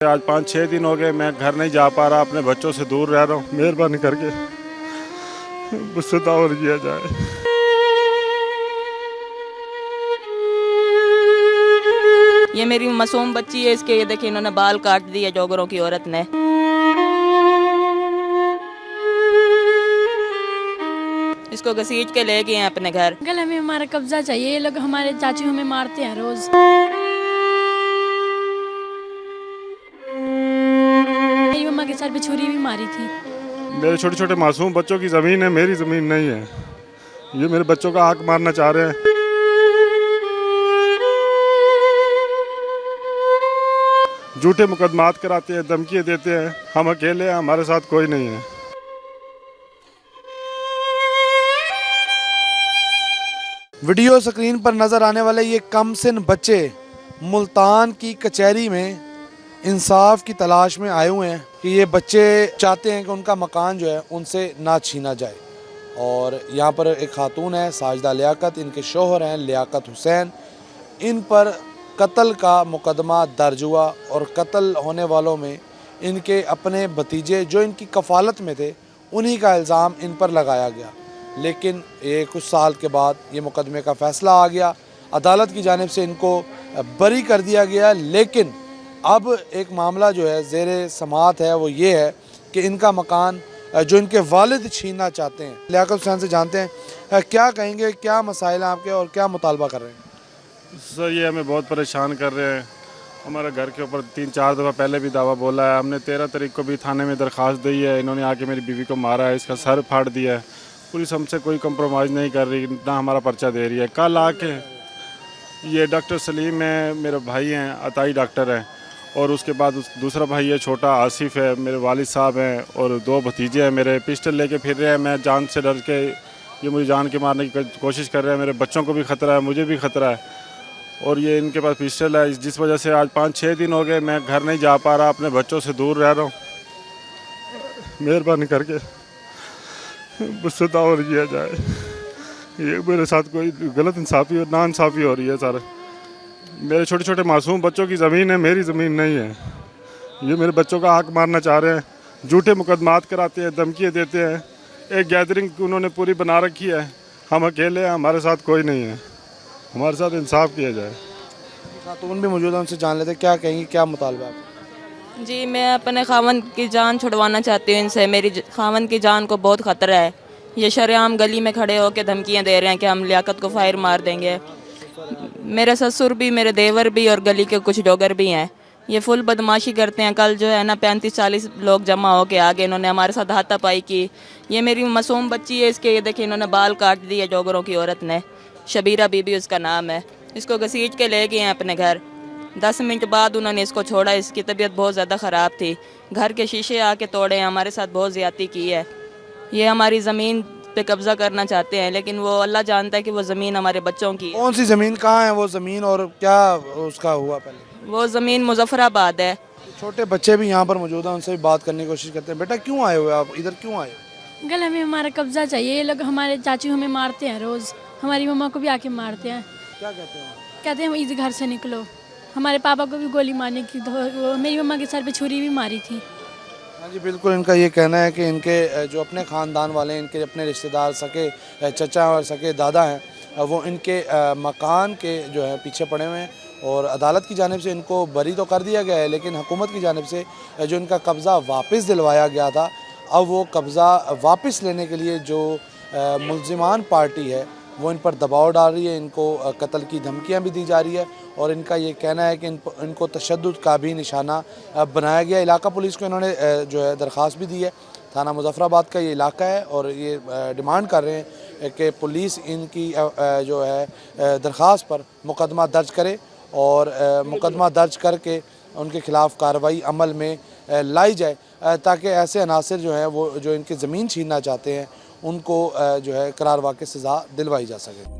आज 5-6 दिन हो गए मैं घर नहीं जा पा रहा, अपने बच्चों से दूर रह रहा हूँ। मेहरबानी करके मुझसे ताउन किया जाए। ये मेरी मासूम बच्ची है, इसके ये देखिए इन्होंने बाल काट दिए जोगरों की औरत ने। इसको घसीट के ले गए हैं अपने घर। अंकल हमें हमारा कब्जा चाहिए, ये लोग हमारे चाचू हमें मारते हैं रोज। मेरी मम्मा के सर पे छुरी भी मारी थी। मेरे छोटे छोटे मासूम बच्चों की ज़मीन है, मेरी ज़मीन नहीं है। ये मेरे बच्चों का हक मारना चाह रहे हैं। झूठे मुकदमात कराते हैं, धमकियाँ देते हैं। हम अकेले हैं, हमारे साथ कोई नहीं है। वीडियो स्क्रीन पर नज़र आने वाले ये कमसिन बच्चे मुल्तान की कचहरी में इंसाफ की तलाश में आए हुए हैं कि ये बच्चे चाहते हैं कि उनका मकान जो है उनसे ना छीना जाए। और यहाँ पर एक खातून है साजिदा लियाकत, इनके शोहर हैं लियाकत हुसैन। इन पर कत्ल का मुकदमा दर्ज हुआ और कत्ल होने वालों में इनके अपने भतीजे जो इनकी कफ़ालत में थे उन्हीं का इल्ज़ाम इन पर लगाया गया। लेकिन ये कुछ साल के बाद ये मुकदमे का फ़ैसला आ गया, अदालत की जानिब से इनको बरी कर दिया गया। लेकिन अब एक मामला जो है ज़ेरे समाअत है वो ये है कि इनका मकान जो इनके वालिद छीनना चाहते हैं। लियाकत हुसैन से जानते हैं क्या कहेंगे, क्या मसाइल हैं आपके और क्या मुतालबा कर रहे हैं? सर ये हमें बहुत परेशान कर रहे हैं। हमारे घर के ऊपर 3-4 दफ़ा पहले भी दावा बोला है। हमने 13 तारीख को भी थाने में दरख्वास्त दी है। इन्होंने आके मेरी बीवी को मारा है, इसका सर फाड़ दिया है। पुलिस हमसे कोई कंप्रोमाइज़ नहीं कर रही, ना हमारा पर्चा दे रही है। कल आके ये डॉक्टर सलीम है, मेरे भाई हैं, अताई डॉक्टर हैं, और उसके बाद दूसरा भाई है छोटा आसिफ है, मेरे वालिद साहब हैं, और 2 भतीजे हैं मेरे। पिस्टल लेके फिर रहे हैं। मैं जान से डर के, ये मुझे जान के मारने की कोशिश कर रहे हैं। मेरे बच्चों को भी ख़तरा है, मुझे भी ख़तरा है। और ये इनके पास पिस्टल है, जिस वजह से आज 5-6 दिन हो गए मैं घर नहीं जा पा रहा, अपने बच्चों से दूर रह रहा हूँ। मेहरबानी करके मुझसे ताउन किया जाए। ये मेरे साथ कोई गलत इंसाफ़ी और नाइंसाफ़ी हो रही है सर। मेरे छोटे छोटे मासूम बच्चों की ज़मीन है, मेरी ज़मीन नहीं है। ये मेरे बच्चों का हक मारना चाह रहे हैं। झूठे मुकदमात कराते हैं, धमकियाँ देते हैं। एक गैदरिंग उन्होंने पूरी बना रखी है। हम अकेले हैं, हमारे साथ कोई नहीं है। हमारे साथ इंसाफ किया जाए। खातून भी मौजूद हैं, उनसे जान लेते क्या कहेंगी, क्या मुतालबा है? जी मैं अपने खावन की जान छुड़वाना चाहती हूँ इनसे। मेरी खावन की जान को बहुत ख़तरा है। ये शरेआम गली में खड़े होकर धमकियाँ दे रहे हैं कि हम लियाकत को फायर मार देंगे। मेरे ससुर भी, मेरे देवर भी और गली के कुछ जोगर भी हैं। ये फुल बदमाशी करते हैं। कल जो है ना 35-40 लोग जमा हो के आगे इन्होंने हमारे साथ हाथापाई की। ये मेरी मासूम बच्ची है, इसके ये देखिए इन्होंने बाल काट दिए जोगरों की औरत ने। शबीरा बीबी उसका नाम है। इसको घसीट के ले गए हैं अपने घर। 10 मिनट बाद उन्होंने इसको छोड़ा। इसकी तबीयत बहुत ज़्यादा ख़राब थी। घर के शीशे आके तोड़े हैं, हमारे साथ बहुत ज़्यादती की है। ये हमारी ज़मीन पे कब्ज़ा करना चाहते हैं, लेकिन वो अल्लाह जानता है कि वो ज़मीन हमारे बच्चों की है। कौन सी ज़मीन, कहाँ है वो ज़मीन और क्या उसका हुआ पहले? वो ज़मीन मुजफ्फराबाद है। छोटे बच्चे भी यहाँ पर मौजूद हैं, उनसे भी बात करने की कोशिश करते हैं। बेटा क्यों आए हुए आप इधर, क्यों आए? अंकल हमें हमारा कब्जा चाहिए, ये लोग हमारे चाचू हमें मारते हैं रोज। हमारी मम्मा को भी आके मारते हैं। क्या कहते हैं? कहते हैं इस घर से निकलो। हमारे पापा को भी गोली मारने की, मेरी मम्मा के सर पे छुरी भी मारी थी। हाँ जी बिल्कुल, इनका ये कहना है कि इनके जो अपने ख़ानदान वाले हैं, इनके अपने रिश्तेदार, सके चचा और सके दादा हैं, वो इनके मकान के जो है पीछे पड़े हुए हैं। और अदालत की जानिब से इनको बरी तो कर दिया गया है, लेकिन हुकूमत की जानिब से जो इनका कब्ज़ा वापस दिलवाया गया था, अब वो कब्ज़ा वापस लेने के लिए जो मुल्ज़िमान पार्टी है वो इन पर दबाव डाल रही है। इनको कत्ल की धमकियां भी दी जा रही है और इनका ये कहना है कि इनको तशद्दुद का भी निशाना बनाया गया। इलाका पुलिस को इन्होंने जो है दरख्वास्त भी दी है। थाना मुजफ्फराबाद का ये इलाका है और ये डिमांड कर रहे हैं कि पुलिस इनकी जो है दरख्वास्त पर मुकदमा दर्ज करे और मुकदमा दर्ज करके उनके ख़िलाफ़ कार्रवाई अमल में लाई जाए, ताकि ऐसे अनासर जो हैं वो जो इनकी ज़मीन छीनना चाहते हैं उनको जो है करार वाक़ई सज़ा दिलवाई जा सके।